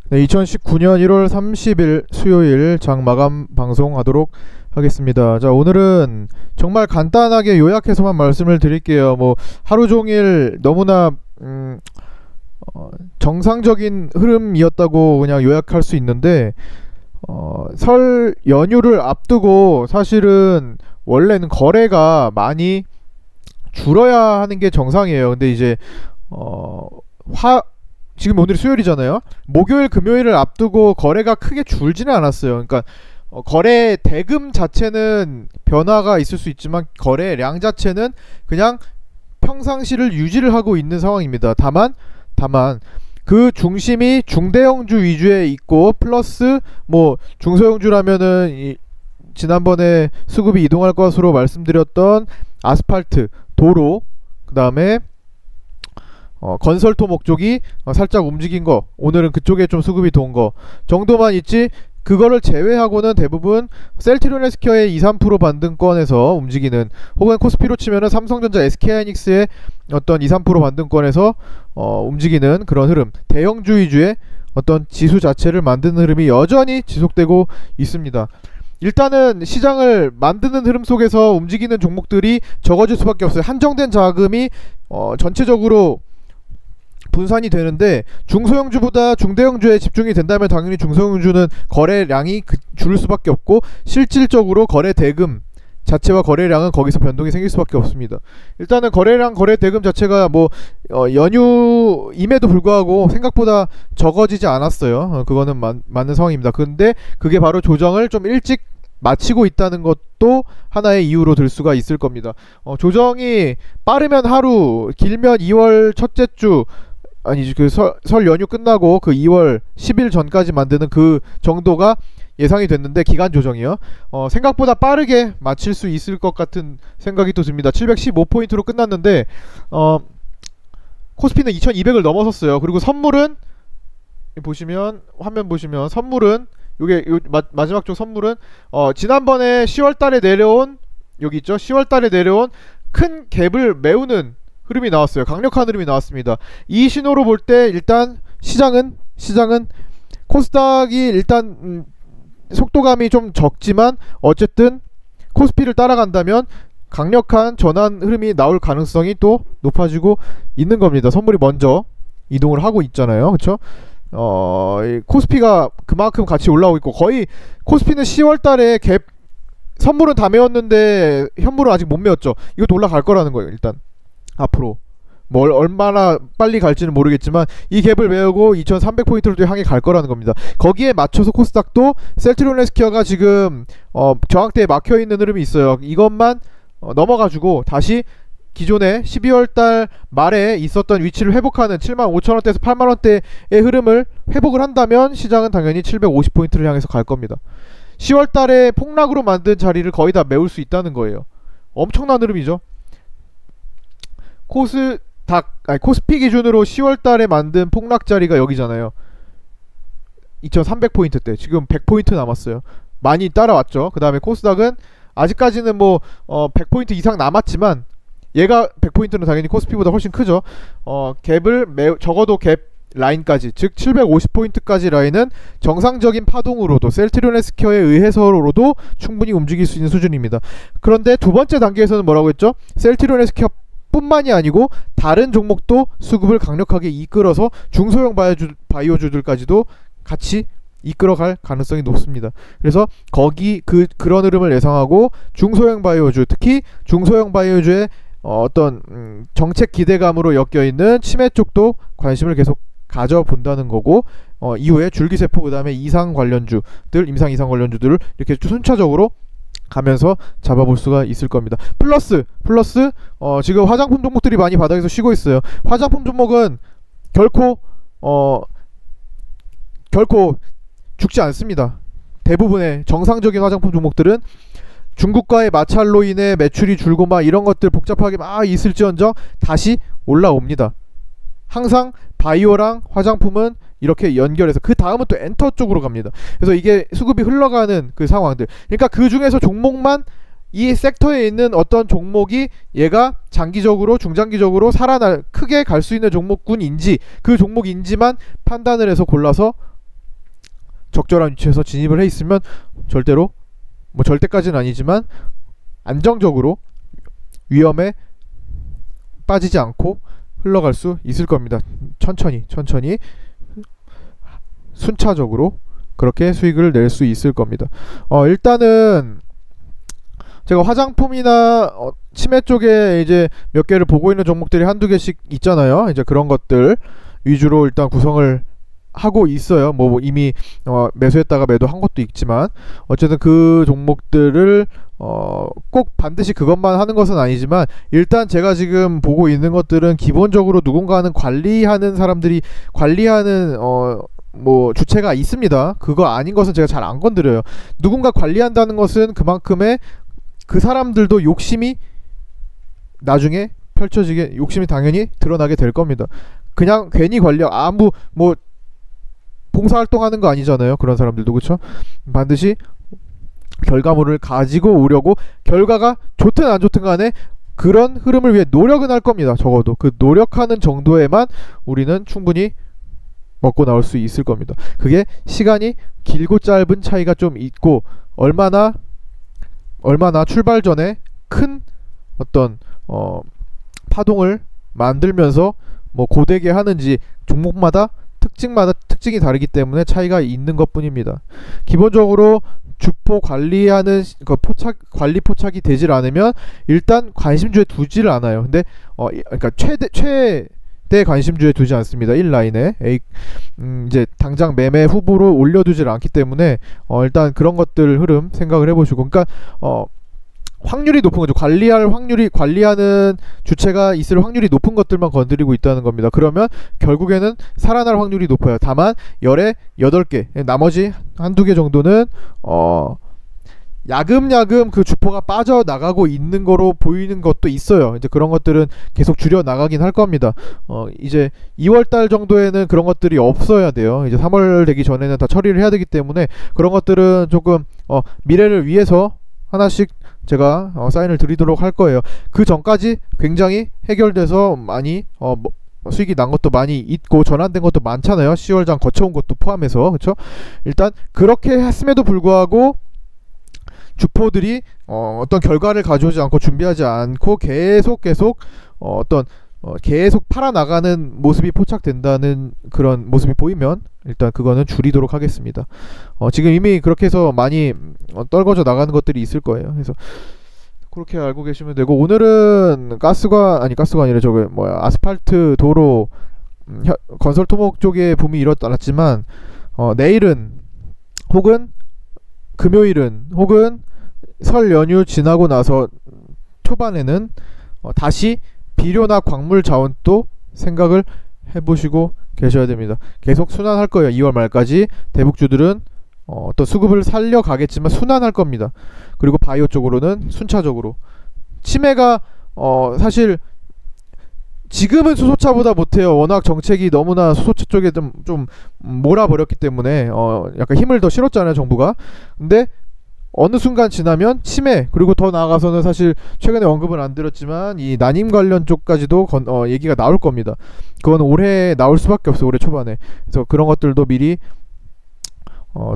네, 2019년 1월 30일 수요일 장 마감 방송하도록 하겠습니다. 자, 오늘은 정말 간단하게 요약해서만 말씀을 드릴게요. 뭐 하루 종일 너무나 정상적인 흐름이었다고 그냥 요약할 수 있는데, 설 연휴를 앞두고 사실은 원래는 거래가 많이 줄어야 하는 게 정상이에요. 근데 이제 지금 오늘이 수요일이잖아요. 목요일 금요일을 앞두고 거래가 크게 줄지는 않았어요. 그러니까 거래 대금 자체는 변화가 있을 수 있지만 거래량 자체는 그냥 평상시를 유지를 하고 있는 상황입니다. 다만 그 중심이 중대형주 위주에 있고, 플러스 뭐 중소형주라면은 지난번에 수급이 이동할 것으로 말씀드렸던 아스팔트, 도로, 그 다음에 건설 토목 쪽이 살짝 움직인 거, 오늘은 그쪽에 좀 수급이 돈 거 정도만 있지, 그거를 제외하고는 대부분 셀트리온 헬스케어의 2~3% 반등권에서 움직이는, 혹은 코스피로 치면은 삼성전자, SK하이닉스의 어떤 2~3% 반등권에서 움직이는 그런 흐름, 대형주 위주의 어떤 지수 자체를 만드는 흐름이 여전히 지속되고 있습니다. 일단은 시장을 만드는 흐름 속에서 움직이는 종목들이 적어질 수밖에 없어요. 한정된 자금이 전체적으로 분산이 되는데, 중소형주보다 중대형주에 집중이 된다면 당연히 중소형주는 거래량이 줄을 수밖에 없고, 실질적으로 거래 대금 자체와 거래량은 거기서 변동이 생길 수밖에 없습니다. 일단은 거래량, 거래 대금 자체가 뭐 연휴임에도 불구하고 생각보다 적어지지 않았어요. 그거는 맞는 상황입니다. 근데 그게 바로 조정을 좀 일찍 마치고 있다는 것도 하나의 이유로 들 수가 있을 겁니다. 조정이 빠르면 하루, 길면 2월 첫째 주, 아니 그 설 연휴 끝나고 그 2월 10일 전까지 만드는 그 정도가 예상이 됐는데, 기간 조정이요. 생각보다 빠르게 마칠 수 있을 것 같은 생각이 또 듭니다. 715포인트로 끝났는데 코스피는 2200을 넘어섰어요. 그리고 선물은 보시면, 화면 보시면 선물은 요게 마지막 쪽 선물은 지난번에 10월달에 내려온, 여기 있죠, 10월달에 내려온 큰 갭을 메우는 흐름이 나왔어요. 강력한 흐름이 나왔습니다. 이 신호로 볼 때 일단 시장은 코스닥이 일단 속도감이 좀 적지만 어쨌든 코스피를 따라간다면 강력한 전환 흐름이 나올 가능성이 또 높아지고 있는 겁니다. 선물이 먼저 이동을 하고 있잖아요, 그쵸? 코스피가 그만큼 같이 올라오고 있고, 거의 코스피는 10월달에 갭, 선물은 다 메웠는데 현물은 아직 못 메웠죠. 이것도 올라갈 거라는 거예요. 일단 앞으로 뭘 얼마나 빨리 갈지는 모르겠지만 이 갭을 메우고 2300포인트로 향해 갈 거라는 겁니다. 거기에 맞춰서 코스닥도 셀트리온 헬스케어가 지금 저항대에 막혀있는 흐름이 있어요. 이것만 넘어가지고 다시 기존에 12월달 말에 있었던 위치를 회복하는 75,000원대에서 8만원대의 흐름을 회복을 한다면 시장은 당연히 750포인트를 향해서 갈 겁니다. 10월달에 폭락으로 만든 자리를 거의 다 메울 수 있다는 거예요. 엄청난 흐름이죠. 코스피 기준으로 10월달에 만든 폭락 자리가 여기잖아요. 2300포인트대 지금 100포인트 남았어요. 많이 따라왔죠. 그 다음에 코스닥은 아직까지는 뭐 100포인트 이상 남았지만, 얘가 100포인트는 당연히 코스피보다 훨씬 크죠. 갭을 적어도 갭 라인까지, 즉 750포인트까지 라인은 정상적인 파동으로도, 셀트리온 헬스케어에 의해서로도 충분히 움직일 수 있는 수준입니다. 그런데 두 번째 단계에서는 뭐라고 했죠? 셀트리온 헬스케어 뿐만이 아니고 다른 종목도 수급을 강력하게 이끌어서 중소형 바이오주들까지도 같이 이끌어갈 가능성이 높습니다. 그래서 그런 흐름을 예상하고 중소형 바이오주, 특히 중소형 바이오주의 어떤 정책 기대감으로 엮여있는 치매 쪽도 관심을 계속 가져본다는 거고, 이후에 줄기세포, 그 다음에 임상 이상 관련주들을 이렇게 순차적으로 가면서 잡아볼 수가 있을 겁니다. 플러스 지금 화장품 종목들이 많이 바닥에서 쉬고 있어요. 화장품 종목은 결코 죽지 않습니다. 대부분의 정상적인 화장품 종목들은 중국과의 마찰로 인해 매출이 줄고 막 이런 것들 복잡하게 막 있을지언정 다시 올라옵니다. 항상 바이오랑 화장품은 이렇게 연결해서 그 다음은 또 엔터 쪽으로 갑니다. 그래서 이게 수급이 흘러가는 그 상황들, 그러니까 그 중에서 종목만, 이 섹터에 있는 어떤 종목이 얘가 장기적으로 중장기적으로 크게 갈 수 있는 종목군인지, 그 종목인지만 판단을 해서 골라서 적절한 위치에서 진입을 해 있으면 절대로 뭐 절대까지는 아니지만 안정적으로 위험에 빠지지 않고 흘러갈 수 있을 겁니다. 천천히 순차적으로 그렇게 수익을 낼 수 있을 겁니다. 일단은 제가 화장품이나 치매 쪽에 이제 몇 개를 보고 있는 종목들이 한두 개씩 있잖아요. 이제 그런 것들 위주로 일단 구성을 하고 있어요. 뭐 이미 매수했다가 매도한 것도 있지만 어쨌든 그 종목들을 꼭 반드시 그것만 하는 것은 아니지만 일단 제가 지금 보고 있는 것들은 기본적으로 누군가는 관리하는 사람들이 관리하는 뭐 주체가 있습니다. 그거 아닌 것은 제가 잘 안 건드려요. 누군가 관리한다는 것은 그만큼의 그 사람들도 욕심이 나중에 펼쳐지게 욕심이 당연히 드러나게 될 겁니다. 그냥 괜히 아무 뭐 봉사활동하는 거 아니잖아요. 그런 사람들도 그렇죠. 반드시 결과물을 가지고 오려고 결과가 좋든 안 좋든 간에 그런 흐름을 위해 노력은 할 겁니다. 적어도 그 노력하는 정도에만 우리는 충분히 먹고 나올 수 있을 겁니다. 그게 시간이 길고 짧은 차이가 좀 있고 얼마나 출발 전에 큰 어떤 파동을 만들면서 뭐 고되게 하는지 종목마다 특징이 다르기 때문에 차이가 있는 것 뿐입니다. 기본적으로 주포 관리하는 관리 포착이 되질 않으면 일단 관심주에 두지를 않아요. 근데 그러니까 최대 관심주에 두지 않습니다. 1라인에 이제 당장 매매 후보로 올려두질 않기 때문에 일단 그런 것들 흐름 생각을 해보시고, 그러니까 확률이 높은 거죠. 관리하는 주체가 있을 확률이 높은 것들만 건드리고 있다는 겁니다. 그러면 결국에는 살아날 확률이 높아요. 다만 열에 8개, 나머지 한두 개 정도는 야금야금 그 주포가 빠져나가고 있는 거로 보이는 것도 있어요. 이제 그런 것들은 계속 줄여 나가긴 할 겁니다. 이제 2월달 정도에는 그런 것들이 없어야 돼요. 이제 3월 되기 전에는 다 처리를 해야 되기 때문에 그런 것들은 조금 미래를 위해서 하나씩 제가 사인을 드리도록 할 거예요. 그 전까지 굉장히 해결돼서 많이 수익이 난 것도 많이 있고 전환된 것도 많잖아요. 10월장 거쳐온 것도 포함해서. 그렇죠? 일단 그렇게 했음에도 불구하고 주포들이 어떤 결과를 가져오지 않고 준비하지 않고 계속 계속 팔아나가는 모습이 포착된다는 그런 모습이 보이면 일단 그거는 줄이도록 하겠습니다. 지금 이미 그렇게 해서 많이 떨궈져 나가는 것들이 있을 거예요. 그래서 그렇게 알고 계시면 되고, 오늘은 가스가 아니라 아스팔트 도로 건설 토목 쪽에 붐이 일어났지만 내일은 혹은 금요일은 혹은 설 연휴 지나고 나서 초반에는 다시 비료나 광물 자원도 생각을 해보시고 계셔야 됩니다. 계속 순환할 거예요. 2월 말까지 대북주들은 또 수급을 살려가겠지만 순환할 겁니다. 그리고 바이오 쪽으로는 순차적으로 치매가 사실 지금은 수소차보다 못해요. 워낙 정책이 너무나 수소차 쪽에 좀 몰아버렸기 때문에 약간 힘을 더 실었잖아요, 정부가. 근데 어느 순간 지나면 치매, 그리고 더 나아가서는 사실 최근에 언급은 안 드렸지만 이 난임 관련 쪽까지도 얘기가 나올 겁니다. 그건 올해 나올 수밖에 없어요. 올해 초반에. 그래서 그런 것들도 미리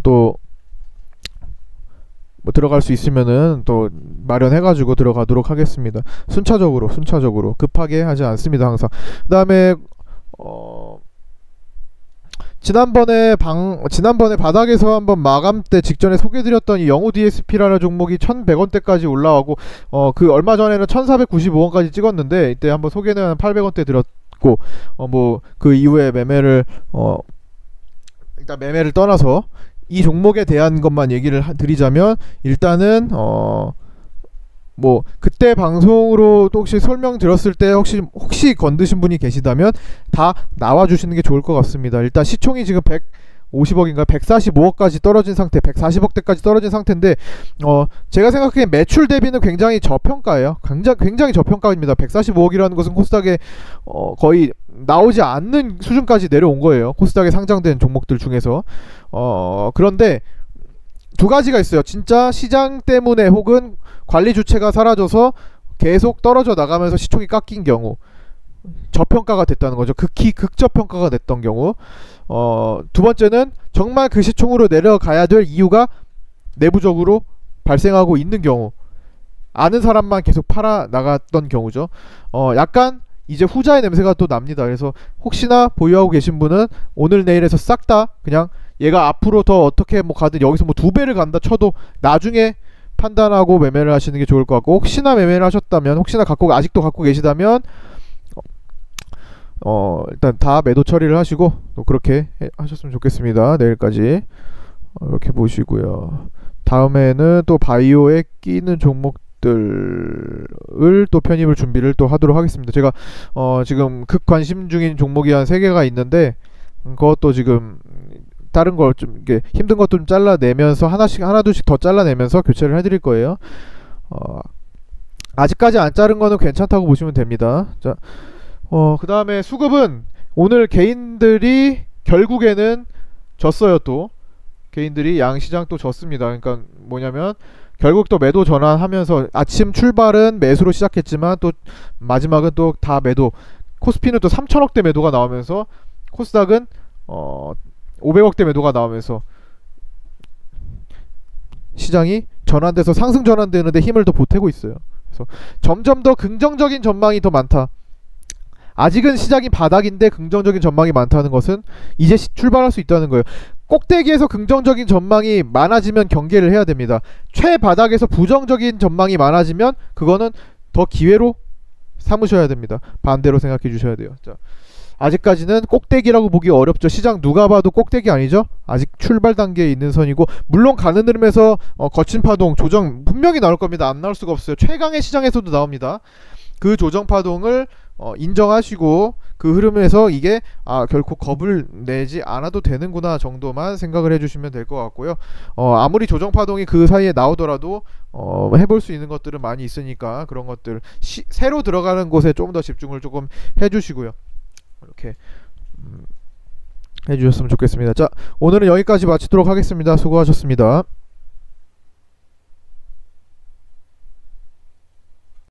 또 뭐 들어갈 수 있으면은 또 마련해가지고 들어가도록 하겠습니다. 순차적으로 급하게 하지 않습니다. 항상. 그 다음에 지난번에 바닥에서 한번 마감 때 직전에 소개드렸던 이 영우 DSP라는 종목이 1100원대까지 올라가고 그 얼마 전에는 1495원까지 찍었는데 이때 한번 소개는 800원대 들었고 뭐 그 이후에 매매를 일단 매매를 떠나서 이 종목에 대한 것만 얘기를 드리자면, 일단은 뭐 그때 방송으로 또 혹시 설명 들었을 때 혹시 건드신 분이 계시다면 다 나와주시는 게 좋을 것 같습니다. 일단 시총이 지금 150억인가 145억까지 떨어진 상태, 140억대까지 떨어진 상태인데 제가 생각하기엔 매출 대비는 굉장히 저평가예요. 굉장히 저평가입니다. 145억이라는 것은 코스닥에 거의 나오지 않는 수준까지 내려온 거예요. 코스닥에 상장된 종목들 중에서. 그런데 두 가지가 있어요. 진짜 시장 때문에 혹은 관리 주체가 사라져서 계속 떨어져 나가면서 시총이 깎인 경우, 저평가가 됐다는 거죠. 극히 극저평가가 됐던 경우. 두 번째는 정말 그 시총으로 내려가야 될 이유가 내부적으로 발생하고 있는 경우, 아는 사람만 계속 팔아 나갔던 경우죠. 약간 이제 후자의 냄새가 또 납니다. 그래서 혹시나 보유하고 계신 분은 오늘 내일에서 싹 다 그냥 얘가 앞으로 더 어떻게 뭐 가든 여기서 뭐 2배를 간다 쳐도 나중에 판단하고 매매를 하시는 게 좋을 것 같고, 혹시나 매매를 하셨다면, 혹시나 아직도 갖고 계시다면 일단 다 매도 처리를 하시고 또 그렇게 하셨으면 좋겠습니다. 내일까지 이렇게 보시고요. 다음에는 또 바이오에 끼는 종목들을 또 편입을 준비를 또 하도록 하겠습니다. 제가 지금 극관심 중인 종목이 한 3개가 있는데, 그것도 지금 다른 걸 좀 이게 힘든 것도 좀 잘라내면서 하나둘씩 더 잘라내면서 교체를 해드릴 거예요. 아직까지 안 자른 거는 괜찮다고 보시면 됩니다. 자, 그 다음에 수급은 오늘 개인들이 결국에는 졌어요. 또 개인들이 양시장 또 졌습니다. 그러니까 뭐냐면 결국 또 매도 전환하면서 아침 출발은 매수로 시작했지만 또 마지막은 또 다 매도, 코스피는 또 3천억대 매도가 나오면서 코스닥은 500억대 매도가 나오면서 시장이 전환돼서 상승 전환되는데 힘을 더 보태고 있어요. 그래서 점점 더 긍정적인 전망이 더 많다. 아직은 시장이 바닥인데 긍정적인 전망이 많다는 것은 이제 출발할 수 있다는 거예요. 꼭대기에서 긍정적인 전망이 많아지면 경계를 해야 됩니다. 최바닥에서 부정적인 전망이 많아지면 그거는 더 기회로 삼으셔야 됩니다. 반대로 생각해 주셔야 돼요. 자, 아직까지는 꼭대기라고 보기 어렵죠. 시장 누가 봐도 꼭대기 아니죠. 아직 출발 단계에 있는 선이고, 물론 가는 흐름에서 거친 파동, 조정 분명히 나올 겁니다. 안 나올 수가 없어요. 최강의 시장에서도 나옵니다. 그 조정 파동을 인정하시고 그 흐름에서 이게 결코 겁을 내지 않아도 되는구나 정도만 생각을 해주시면 될 것 같고요. 아무리 조정 파동이 그 사이에 나오더라도 해볼 수 있는 것들은 많이 있으니까 그런 것들 새로 들어가는 곳에 조금 더 집중을 조금 해주시고요. 이렇게 해주셨으면 좋겠습니다. 자, 오늘은 여기까지 마치도록 하겠습니다. 수고하셨습니다.